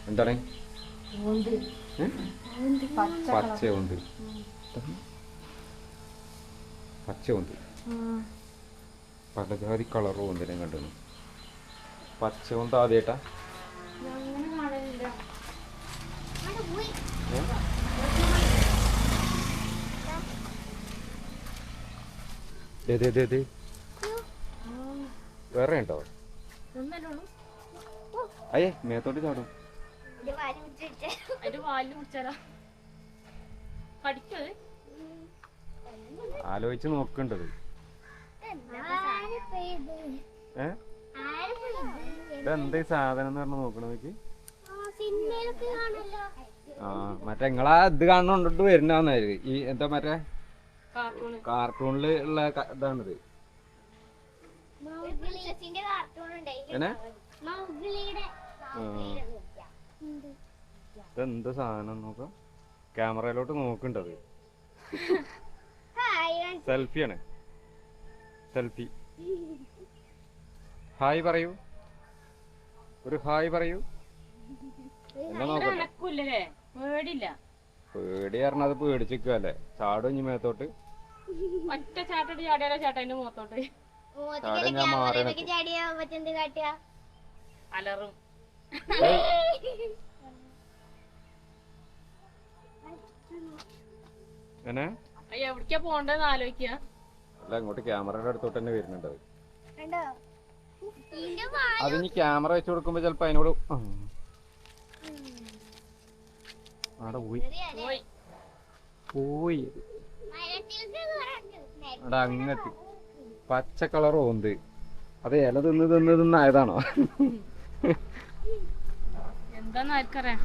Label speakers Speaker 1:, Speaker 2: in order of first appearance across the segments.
Speaker 1: എന്താണ് പച്ചയുണ്ട് പച്ചയുണ്ട് പലജാതി കളറും ഉണ്ട് ഞാൻ കണ്ടു പച്ചയുണ്ട് ആദ്യമായിട്ടാ വേറെ ഉണ്ടോ അയ്യേ മേത്തോട്ട് ചാടും ആലോചിച്ച് നോക്കണ്ടത് ഇതെന്താ ഈ സാധനം എന്ന് പറഞ്ഞ നോക്കണ നോക്കി ആ മറ്റേ നിങ്ങളാ ഇത് കാണുന്നോണ്ടിട്ട് വരുന്നാന്നായിരുന്നു ഈ എന്താ മറ്റേ കാർട്ടൂണില് ഉള്ള ഇതാണിത് ഇതെന്ത് സാധനം നോക്കാം ക്യാമറയിലോട്ട് നോക്കണ്ടത് സെൽഫിയാണ് സെൽഫി ഹായ് പറയൂ ഒരു ഹായ് പറയൂ പേടി പറഞ്ഞത് പേടിച്ചിക്കല്ലേ ചാടും ഇനി മേത്തോട്ട് ഞാൻ മാറി
Speaker 2: എവിടേക്കാ പോണ്ടെന്ന് ആലോചിക്ക
Speaker 1: അല്ല ഇങ്ങോട്ട് ക്യാമറയുടെ അടുത്തോട്ട് തന്നെ വരുന്നുണ്ട് അത് ഇനി ക്യാമറ വെച്ച് കൊടുക്കുമ്പോ ചിലപ്പോ അതിനോട് അവിടെ പോയി അവിടെ അങ്ങട്ട് പച്ച കളറോ ഉണ്ട് അത് ഇല തിന്നായതാണോ
Speaker 2: എന്താന്ന് ആർക്കറിയാം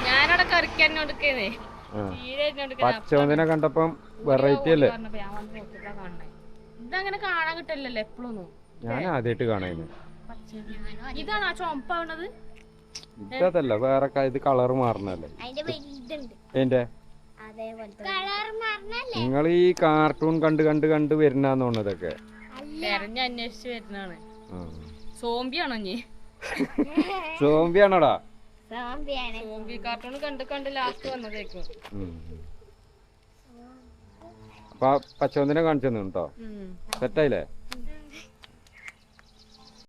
Speaker 2: ഞാനവിടെ കറിക്കന്നെ
Speaker 1: പച്ചവന്തിനെ കണ്ടപ്പം വെറൈറ്റി അല്ലേ
Speaker 2: ഇതങ്ങനെ കാണാൻ കിട്ടില്ലല്ലോ എപ്പോഴൊന്നും
Speaker 1: ഞാൻ ആദ്യമായിട്ട് കാണുന്നു
Speaker 2: ഇതാണോ ചുമപ്പാവണത്
Speaker 1: ഇതല്ല വേറെ ഇത് കളർ മാറണല്ലേ എന്റെ നിങ്ങൾ ഈ കാർട്ടൂൺ കണ്ട് വരുന്നാന്ന് തോന്നുന്നതൊക്കെ
Speaker 2: തെരഞ്ഞന്വേഷിച്ച് വരുന്നതാണ് സോംബിയാണോ നീ
Speaker 1: സോംബിയാണോടാ
Speaker 2: സോംബി കാർട്ടൂൺ കണ്ട് ലാസ്റ്റ് വന്നതേക്കും
Speaker 1: അപ്പൊ പച്ചവന്തിനെ കാണിച്ചു കേട്ടോ സെറ്റായില്ലേ